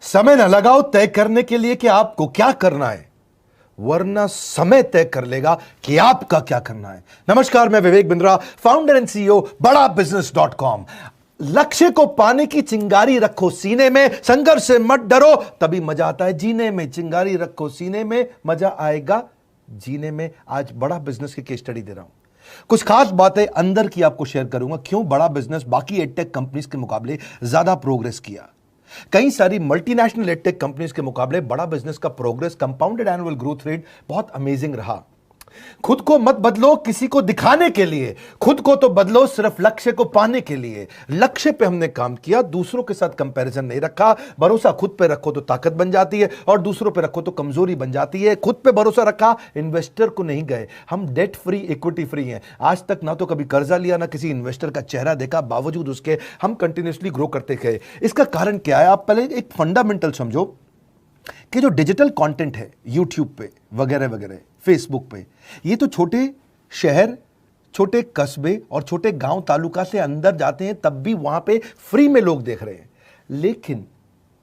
समय न लगाओ तय करने के लिए कि आपको क्या करना है, वरना समय तय कर लेगा कि आपका क्या करना है। नमस्कार, मैं Vivek Bindra, founder and CEO बड़ा बिजनेस.com। लक्ष्य को पाने की चिंगारी रखो सीने में, संघर्ष से मत डरो, तभी मजा आता है जीने में। चिंगारी रखो सीने में, मजा आएगा जीने में। आज बड़ा बिजनेस की केस स्टडी दे रहा हूं, कुछ खास बातें अंदर की आपको शेयर करूंगा, क्यों बड़ा बिजनेस बाकी एडटेक कंपनीज के मुकाबले ज्यादा प्रोग्रेस किया। कई सारी मल्टीनेशनल एडटेक कंपनीज के मुकाबले बड़ा बिजनेस का progress, compounded annual growth rate बहुत अमेजिंग रहा। खुद को मत बदलो किसी को दिखाने के लिए, खुद को तो बदलो सिर्फ लक्ष्य को पाने के लिए। लक्ष्य पे हमने काम किया, दूसरों के साथ कंपैरिजन नहीं रखा। भरोसा खुद पे रखो तो ताकत बन जाती है, और दूसरों पे रखो तो कमजोरी बन जाती है। खुद पे भरोसा रखा, इन्वेस्टर को नहीं गए। हम डेट फ्री, इक्विटी फ्री हैं। आज तक ना तो कभी कर्जा लिया, ना किसी इन्वेस्टर का चेहरा देखा, बावजूद उसके हम कंटिन्यूसली ग्रो करते गए। इसका कारण क्या है? आप पहले एक फंडामेंटल समझो कि जो डिजिटल कंटेंट है यूट्यूब पे वगैरह वगैरह, फेसबुक पे, ये तो छोटे शहर, छोटे कस्बे और छोटे गांव तालुका से अंदर जाते हैं, तब भी वहां पे फ्री में लोग देख रहे हैं। लेकिन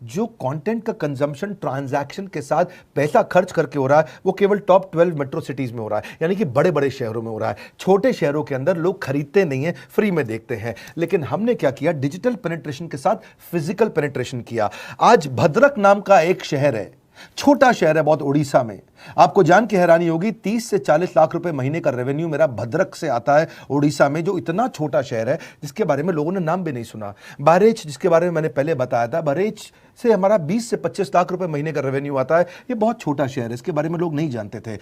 जो कंटेंट का कंजम्पशन ट्रांजैक्शन के साथ पैसा खर्च करके हो रहा है, वो केवल टॉप 12 मेट्रो सिटीज में हो रहा है, यानी कि बड़े बड़े शहरों में हो रहा है। छोटे शहरों के अंदर लोग खरीदते नहीं है, फ्री में देखते हैं। लेकिन हमने क्या किया? डिजिटल पेनिट्रेशन के साथ फिजिकल पेनिट्रेशन किया। आज भद्रक नाम का एक शहर है, छोटा शहर है बहुत, उड़ीसा में। आपको जान के हैरानी होगी, 30 से 40 लाख रुपए महीने का रेवेन्यू मेरा भद्रक से आता है, उड़ीसा में, जो इतना छोटा शहर है जिसके बारे में लोगों ने नाम भी नहीं सुना। बहरेच, जिसके बारे में मैंने पहले बताया था, बहरेच से हमारा 20 से 25 लाख रुपए महीने का रेवेन्यू आता है। ये बहुत छोटा शहर है, इसके बारे में लोग नहीं जानते थे।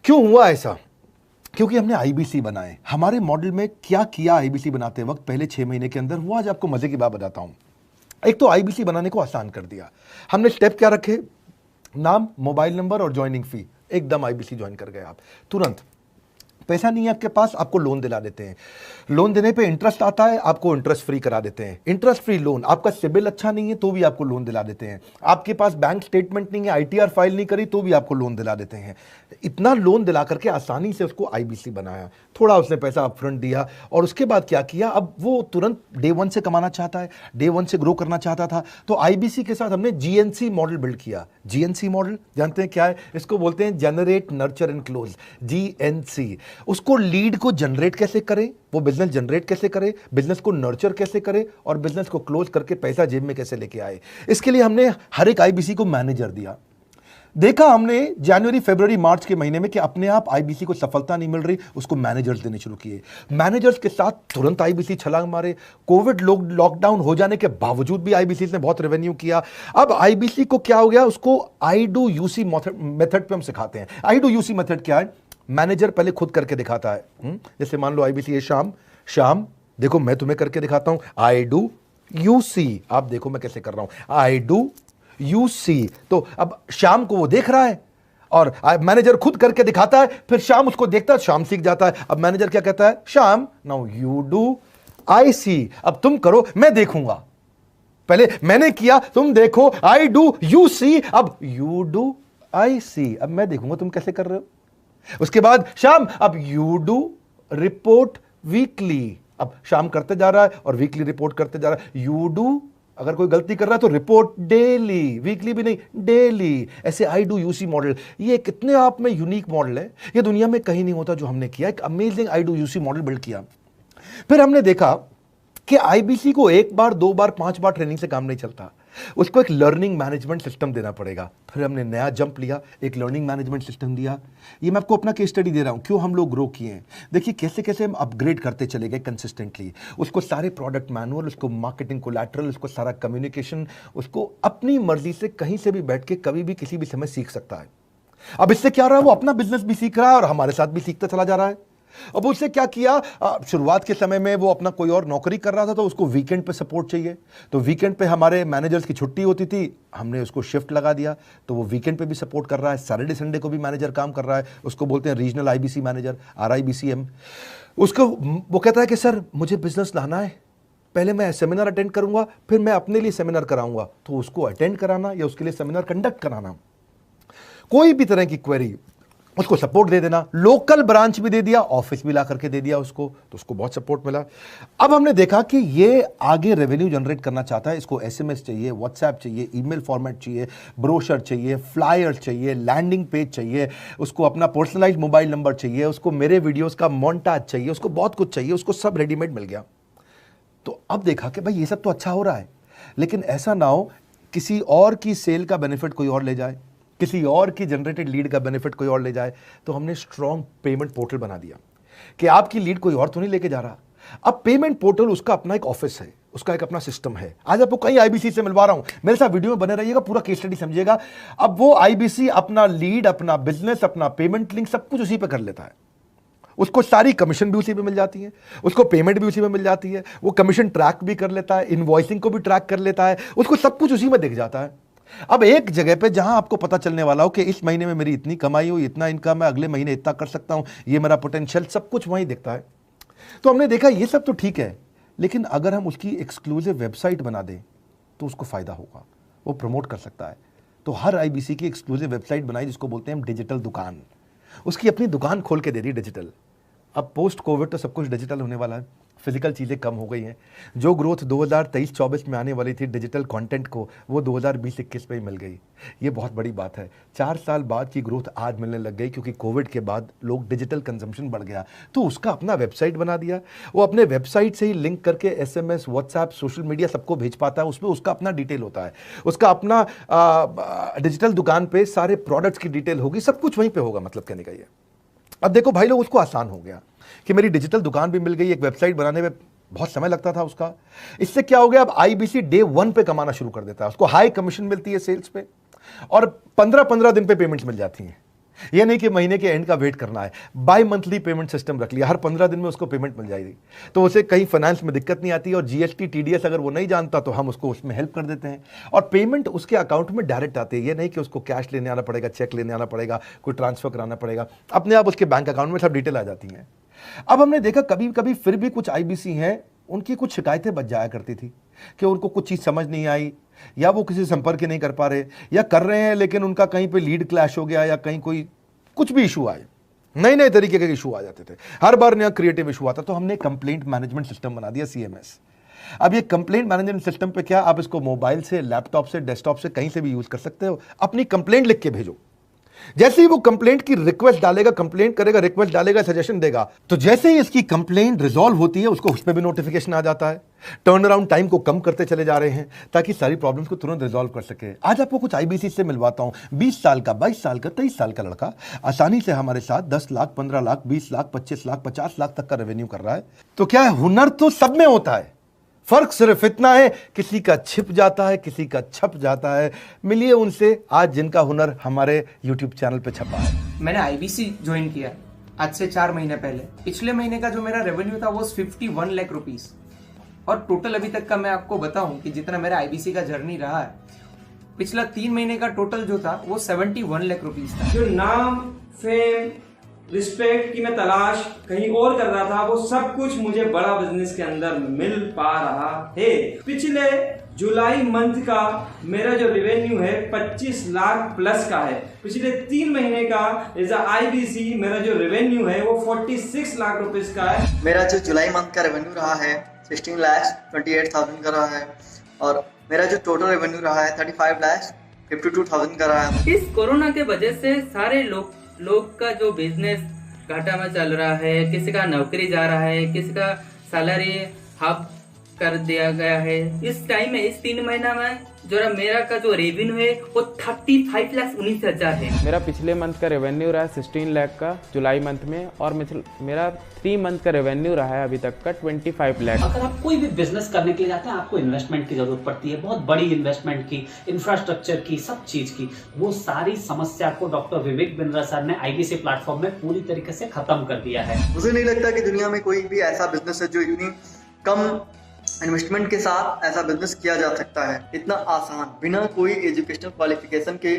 क्यों हुआ ऐसा? क्योंकि हमने आईबीसी बनाए। हमारे मॉडल में क्या किया आईबीसी बनाते वक्त, पहले 6 महीने के अंदर हुआ, आज आपको मजे की बात बताता हूं। एक तो आईबीसी बनाने को आसान कर दिया हमने। स्टेप क्या रखे? नाम, मोबाइल नंबर और ज्वाइनिंग फी। एकदम आईबीसी ज्वाइन कर गए आप तुरंत। पैसा नहीं है आपके पास, आपको लोन दिला देते हैं। लोन देने पे इंटरेस्ट आता है, आपको इंटरेस्ट फ्री करा देते हैं। Interest free loan. आपका सिबिल अच्छा नहीं है तो भी आपको लोन दिला देते हैं। आपके पास बैंक स्टेटमेंट नहीं है, आईटीआर फाइल नहीं करी तो भी आपको लोन दिला देते हैं। इतना लोन दिला करके आसानी से उसको आईबीसी बनाया। थोड़ा उसने पैसा अपफ्रंट दिया, और उसके बाद क्या किया? अब वो तुरंत डे 1 से कमाना चाहता है, डे 1 से ग्रो करना चाहता था, तो आईबीसी के साथ हमने जीएनसी मॉडल बिल्ड किया। जीएनसी मॉडल जानते हैं क्या है? इसको बोलते हैं generate, nurture and close, GNC. उसको लीड को जनरेट कैसे करें, वो बिजनेस जनरेट कैसे करे, बिजनेस को नर्चर कैसे करे, और बिजनेस को क्लोज करके पैसा जेब में कैसे लेके आए। इसके लिए हमने हर एक आईबीसी को मैनेजर दिया। देखा हमने जनवरी, फरवरी, मार्च के महीने में कि अपने आप आईबीसी को सफलता नहीं मिल रही, उसको मैनेजर्स देने शुरू किए। मैनेजर्स के साथ तुरंत आईबीसी छलांग मारे। कोविड लॉकडाउन हो जाने के बावजूद भी आईबीसी ने बहुत रेवेन्यू किया। अब आईबीसी को क्या हो गया? उसको आई डू यूसी मेथड पे हम सिखाते हैं। आई डू यूसी मेथड क्या है? मैनेजर पहले खुद करके दिखाता है। जैसे मान लो आईबीसी है शाम, देखो मैं तुम्हें करके दिखाता हूं, आई डू यू सी। आप देखो मैं कैसे कर रहा हूं, आई डू यू सी। तो अब शाम को वो देख रहा है, और मैनेजर खुद करके दिखाता है, फिर शाम उसको देखता है, शाम सीख जाता है। अब मैनेजर क्या कहता है? शाम, नाउ यू डू आई सी। अब तुम करो, मैं देखूंगा। पहले मैंने किया, तुम देखो, आई डू यू सी, अब यू डू आई सी। अब मैं देखूंगा तुम कैसे कर रहे हो। उसके बाद शाम, अब यू डू रिपोर्ट वीकली। अब शाम करते जा रहा है और वीकली रिपोर्ट करते जा रहा है। यू डू, अगर कोई गलती कर रहा है तो रिपोर्ट डेली, वीकली भी नहीं, डेली। ऐसे आई डू यूसी मॉडल, ये कितने आप में यूनिक मॉडल है, ये दुनिया में कहीं नहीं होता जो हमने किया। एक amazing I do UC model build किया। फिर हमने देखा कि आईबीसी को 1 बार, 2 बार, 5 बार ट्रेनिंग से काम नहीं चलता, उसको एक लर्निंग मैनेजमेंट सिस्टम देना पड़ेगा। फिर हमने नया जंप लिया, एक लर्निंग मैनेजमेंट सिस्टम दिया। ये मैं आपको अपना केस स्टडी दे रहा हूं, क्यों हम लोग ग्रो किए हैं। देखिए कैसे कैसे हम अपग्रेड करते चले गए कंसिस्टेंटली। उसको सारे प्रोडक्ट मैनुअल, उसको मार्केटिंग कोलैटरल, उसको सारा कम्युनिकेशन, उसको अपनी मर्जी से कहीं से भी बैठ के कभी भी किसी भी समय सीख सकता है। अब इससे क्या रहा है? वो अपना बिजनेस भी सीख रहा है और हमारे साथ भी सीखता चला जा रहा है। अब उससे क्या किया? शुरुआत के समय में वो अपना कोई और नौकरी कर रहा था, तो उसको वीकेंड पे सपोर्ट चाहिए। तो वीकेंड पे हमारे मैनेजर्स की छुट्टी होती थी, हमने उसको शिफ्ट लगा दिया, तो वो वीकेंड पे भी सपोर्ट कर रहा है। सैटरडे संडे को भी मैनेजर काम कर रहा है। उसको बोलते हैं रीजनल आईबीसी मैनेजर, RIBCM। उसको वो कहता है कि सर मुझे बिजनेस लाना है, पहले मैं सेमिनार अटेंड करूंगा, फिर मैं अपने लिए सेमिनार कराऊंगा। तो उसको अटेंड कराना या उसके लिए सेमिनार कंडक्ट कराना, कोई भी तरह की क्वेरी, उसको सपोर्ट दे देना, लोकल ब्रांच भी दे दिया, ऑफिस भी ला करके दे दिया उसको, तो उसको बहुत सपोर्ट मिला। अब हमने देखा कि ये आगे रेवेन्यू जनरेट करना चाहता है, इसको एसएमएस चाहिए, व्हाट्सएप चाहिए, ईमेल फॉर्मेट चाहिए, ब्रोशर चाहिए, फ्लायर चाहिए, लैंडिंग पेज चाहिए, उसको अपना पर्सनलाइज्ड मोबाइल नंबर चाहिए, उसको मेरे वीडियोस का मोन्टाज चाहिए, उसको बहुत कुछ चाहिए, उसको सब रेडीमेड मिल गया। तो अब देखा कि भाई ये सब तो अच्छा हो रहा है, लेकिन ऐसा ना हो किसी और की सेल का बेनिफिट कोई और ले जाए, किसी और की जनरेटेड लीड का बेनिफिट कोई और ले जाए। तो हमने स्ट्रॉन्ग पेमेंट पोर्टल बना दिया कि आपकी लीड कोई और तो नहीं लेके जा रहा। अब पेमेंट पोर्टल उसका अपना एक ऑफिस है, उसका एक अपना सिस्टम है। आज आपको कई आईबीसी से मिलवा रहा हूं, मेरे साथ वीडियो में बने रहिएगा, पूरा केस स्टडी समझिएगा। अब वो आईबीसी अपना लीड, अपना बिजनेस, अपना पेमेंट लिंक सब कुछ उसी पे कर लेता है। उसको सारी कमीशन भी उसी पे मिल जाती है, उसको पेमेंट भी उसी में मिल जाती है, वो कमीशन ट्रैक भी कर लेता है, इनवॉइसिंग को भी ट्रैक कर लेता है, उसको सब कुछ उसी में दिख जाता है। अब एक जगह पे जहां आपको पता चलने वाला हो कि इस महीने में मेरी इतनी कमाई हुई, इतना इनकम है, अगले महीने इतना कर सकता हूं, ये मेरा पोटेंशियल, सब कुछ वहीं दिखता है। तो हमने देखा ये सब तो ठीक है, लेकिन अगर हम उसकी एक्सक्लूसिव वेबसाइट बना दें तो उसको फायदा होगा, वो प्रमोट कर सकता है। तो हर आईबीसी की एक्सक्लूसिव वेबसाइट बनाई जिसको बोलते हैं हम डिजिटल दुकान, उसकी अपनी दुकान खोल के दे दी डिजिटल। अब पोस्ट कोविड तो सब कुछ डिजिटल होने वाला है, फिजिकल चीज़ें कम हो गई हैं। जो ग्रोथ 2023-24 में आने वाली थी डिजिटल कंटेंट को, वो 2020-21 में ही मिल गई। ये बहुत बड़ी बात है। 4 साल बाद की ग्रोथ आज मिलने लग गई, क्योंकि कोविड के बाद लोग डिजिटल कंजम्पशन बढ़ गया। तो उसका अपना वेबसाइट बना दिया, वो अपने वेबसाइट से ही लिंक करके एसएमएस, व्हाट्सएप, सोशल मीडिया सबको भेज पाता है। उसमें उसका अपना डिटेल होता है, उसका अपना डिजिटल दुकान पे सारे प्रोडक्ट्स की डिटेल होगी, सब कुछ वहीं पर होगा। मतलब कहने का ये, अब देखो भाई लोग, उसको आसान हो गया कि मेरी डिजिटल दुकान भी मिल गई। एक वेबसाइट बनाने में बहुत समय लगता था उसका, इससे क्या हो गया, अब आईबीसी डे 1 पे कमाना शुरू कर देता है। उसको हाई कमीशन मिलती है सेल्स पे, और 15-15 दिन पे पेमेंट्स मिल जाती हैं। ये नहीं कि महीने के एंड का वेट करना है, बाई मंथली पेमेंट सिस्टम रख लिया, हर 15 दिन में उसको पेमेंट मिल जाएगी। तो उसे कहीं फाइनेंस में दिक्कत नहीं आती, और जीएसटी, टीडीएस अगर वो नहीं जानता तो हम उसको उसमें हेल्प कर देते हैं, और पेमेंट उसके अकाउंट में डायरेक्ट आती है। ये नहीं कि उसको कैश लेने आना पड़ेगा, चेक लेने आना पड़ेगा, कोई ट्रांसफर कराना पड़ेगा, अपने आप उसके बैंक अकाउंट में सब डिटेल आ जाती हैं। अब हमने देखा कभी कभी फिर भी कुछ आईबीसी हैं, उनकी कुछ शिकायतें बच जाया करती थी कि उनको कुछ चीज़ समझ नहीं आई, या वो किसी से संपर्क ही नहीं कर पा रहे, या कर रहे हैं लेकिन उनका कहीं पे लीड क्लैश हो गया, या कहीं कोई कुछ भी इशू आए, नए नए तरीके के इशू आ जाते थे, हर बार नया क्रिएटिव इशू आता। तो हमने कंप्लेंट मैनेजमेंट सिस्टम बना दिया, सीएमएस। अब ये कंप्लेंट मैनेजमेंट सिस्टम पे क्या, आप इसको मोबाइल से, लैपटॉप से, डेस्कटॉप से, कहीं से भी यूज कर सकते हो। अपनी कंप्लेंट लिख के भेजो, जैसे ही वो कंप्लेंट की रिक्वेस्ट डालेगा, कंप्लेंट करेगा, रिक्वेस्ट डालेगा, सजेशन देगा, तो जैसे ही इसकी कंप्लेंट रिजॉल्व होती है उसको उस पर भी नोटिफिकेशन आ जाता है। टर्न अराउंड टाइम को कम करते चले जा रहे हैं ताकि सारी प्रॉब्लम्स को तुरंत रिजॉल्व कर सके। आज आपको कुछ आईबीसी से मिलवाता हूं। 20 साल का, 22 साल का, 23 साल का लड़का आसानी से हमारे साथ 10 लाख, 15 लाख, 20 लाख, 25 लाख, 50 लाख तक का रेवेन्यू कर रहा है। तो क्या है, हुनर तो सब में होता है, फर्क सिर्फ इतना है किसी का छिप जाता है, किसी का छप जाता है। मिलिए उनसे आज जिनका हुनर हमारे YouTube चैनल पे छपा है। मैंने आईबीसी ज्वाइन किया आज से 4 महीने पहले। पिछले महीने का जो मेरा रेवेन्यू था वो 51 लाख रुपीस, और टोटल अभी तक का मैं आपको बताऊं कि जितना मेरा आईबीसी का जर्नी रहा है, पिछला 3 महीने का टोटल जो था वो 71 लाख रुपीस था। जो नाम, फेम, रिस्पेक्ट की मैं तलाश कहीं और कर रहा था, वो सब कुछ मुझे बड़ा बिजनेस के अंदर मिल पा रहा है। पिछले जुलाई मंथ का मेरा जो रेवेन्यू है 25 लाख प्लस का है। पिछले 3 महीने का एज आईबीसी मेरा जो रेवेन्यू है वो 46 लाख रुपीस का है। मेरा जो जुलाई मंथ का रेवेन्यू रहा है 16,28,000 का रहा है, और मेरा जो टोटल रेवेन्यू रहा है 35,52,000 का रहा है। इस कोरोना के वजह से सारे लोग का जो बिजनेस घाटा में चल रहा है, किसी का नौकरी जा रहा है, किसी का सैलरी हाफ कर दिया गया है। इस टाइम में, इस 3 महीना में जो मेरा का जो रेवेन्यू है वो 35,19,000 है। मेरा पिछले मंथ का रेवेन्यू रहा है 16 लाख का जुलाई मंथ में, और मेरा 3 मंथ का रेवेन्यू रहा है अभी तक का 25 लाख। अगर आप कोई भी बिजनेस करने के लिए जाते हैं, आपको इन्वेस्टमेंट की जरूरत पड़ती है, बहुत बड़ी इन्वेस्टमेंट की, इंफ्रास्ट्रक्चर की, सब चीज की। वो सारी समस्या को डॉक्टर विवेक बिंद्रा सर ने आईबीसी प्लेटफॉर्म में पूरी तरीके से खत्म कर दिया है। मुझे नहीं लगता कि दुनिया में कोई भी ऐसा बिजनेस है जो इतनी कम इन्वेस्टमेंट के साथ ऐसा बिजनेस किया जा सकता है, इतना आसान, बिना कोई एजुकेशनल क्वालिफिकेशन के,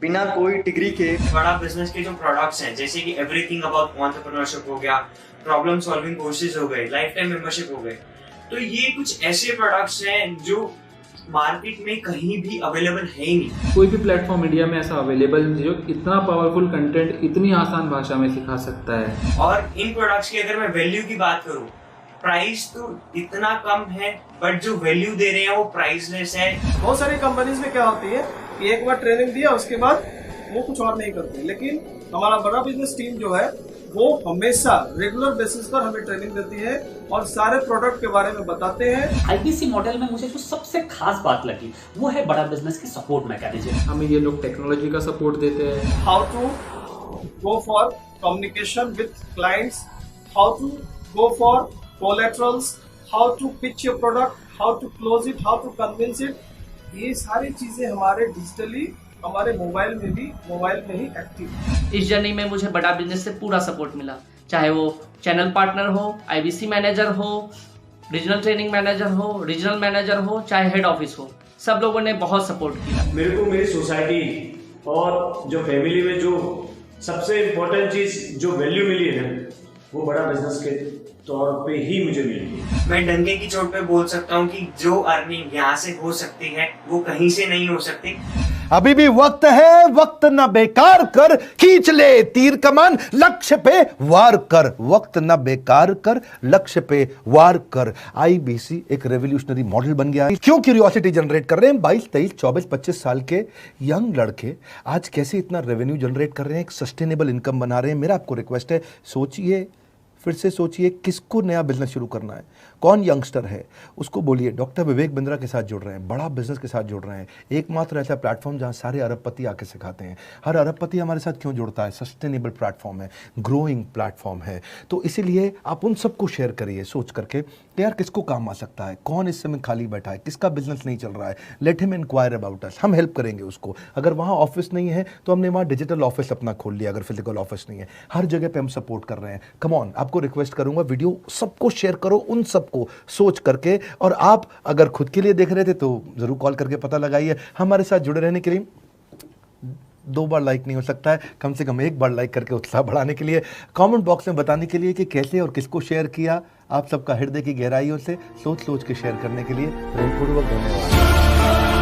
बिना कोई डिग्री के। बड़ा बिजनेस के जो प्रोडक्ट्स हैं, जैसे कि एवरीथिंग अबाउट एंटरप्रेन्योरशिप हो गया, प्रॉब्लम सॉल्विंग कोर्सेज हो गए, लाइफ टाइम मेंबरशिप हो गए, तो ये कुछ ऐसे प्रोडक्ट्स हैं जो मार्केट में कहीं भी अवेलेबल है ही नहीं। कोई भी प्लेटफॉर्म इंडिया में ऐसा अवेलेबल नहीं जो इतना पावरफुल कंटेंट इतनी आसान भाषा में सिखा सकता है। और इन प्रोडक्ट्स की अगर मैं वैल्यू की बात करूं, प्राइस तो इतना कम है बट जो वैल्यू दे रहे हैं वो प्राइसलेस है। बहुत सारी कंपनीज में क्या होती है कि एक बार ट्रेनिंग दिया उसके बाद वो कुछ और नहीं करते, लेकिन हमारा बड़ा बिजनेस टीम जो है वो हमेशा रेगुलर बेसिस पर हमें ट्रेनिंग देती है और सारे प्रोडक्ट के बारे में बताते हैं। आईबीसी मॉडल में मुझे जो सबसे खास बात लगी वो है बड़ा बिजनेस की सपोर्ट मैकेनिज्म। हमें ये लोग टेक्नोलॉजी का सपोर्ट देते हैं। How to go for communication with clients, how to go for collaterals, how to pitch your product, how to close it, how to convince it, ये सारी चीजें हमारे डिजिटली हमारे मोबाइल में ही एक्टिव। इस जर्नी में मुझे बड़ा बिजनेस से पूरा सपोर्ट मिला, चाहे वो चैनल पार्टनर हो, आईबीसी मैनेजर हो, रीजनल ट्रेनिंग मैनेजर हो, रीजनल मैनेजर हो, चाहे हेड ऑफिस हो, सब लोगों ने बहुत सपोर्ट किया। मेरे को मेरी सोसाइटी और जो फैमिली में जो सबसे इम्पोर्टेंट चीज जो वैल्यू मिली है ना, वो बड़ा बिजनेस के तौर पे ही मुझे मिली। मैं डंके की चोट पे बोल सकता हूँ कि जो अर्निंग यहाँ से हो सकती है वो कहीं से नहीं हो सकती। अभी भी वक्त है, वक्त न बेकार कर, खींच ले तीर कमान, लक्ष्य पे वार कर, वक्त न बेकार कर, लक्ष्य पे वार कर। आईबीसी एक रेवोल्यूशनरी मॉडल बन गया है। क्यों क्यूरियोसिटी जनरेट कर रहे हैं 22, 23, 24, 25 साल के यंग लड़के आज कैसे इतना रेवेन्यू जनरेट कर रहे हैं, एक सस्टेनेबल इनकम बना रहे हैं। मेरा आपको रिक्वेस्ट है, सोचिए, फिर से सोचिए किसको नया बिजनेस शुरू करना है, कौन यंगस्टर है, उसको बोलिए डॉक्टर विवेक बिंद्रा के साथ जुड़ रहे हैं, बड़ा बिजनेस के साथ जुड़ रहे हैं। एकमात्र ऐसा प्लेटफॉर्म जहां सारे अरबपति आके सिखाते हैं। हर अरबपति हमारे साथ क्यों जुड़ता है? सस्टेनेबल प्लेटफॉर्म है, ग्रोइंग प्लेटफॉर्म है। तो इसीलिए आप उन सबको शेयर करिए सोच करके कि यार किसको काम आ सकता है, कौन इस समय खाली बैठा है, किसका बिजनेस नहीं चल रहा है, let him inquire about us, हम हेल्प करेंगे उसको। अगर वहाँ ऑफिस नहीं है तो हमने वहाँ डिजिटल ऑफिस अपना खोल लिया, अगर फिजिकल ऑफिस नहीं है, हर जगह पे हम सपोर्ट कर रहे हैं। कम ऑन, आपको रिक्वेस्ट करूंगा वीडियो सबको शेयर करो, उन सबको सोच करके। और आप अगर खुद के लिए देख रहे थे तो जरूर कॉल करके पता लगाइए। हमारे साथ जुड़े रहने के लिए 2 बार लाइक नहीं हो सकता है, कम से कम 1 बार लाइक करके उत्साह बढ़ाने के लिए, कमेंट बॉक्स में बताने के लिए कि कैसे और किसको शेयर किया। आप सबका हृदय की गहराइयों से सोच सोच के शेयर करने के लिए प्रेमपूर्वक धन्यवाद।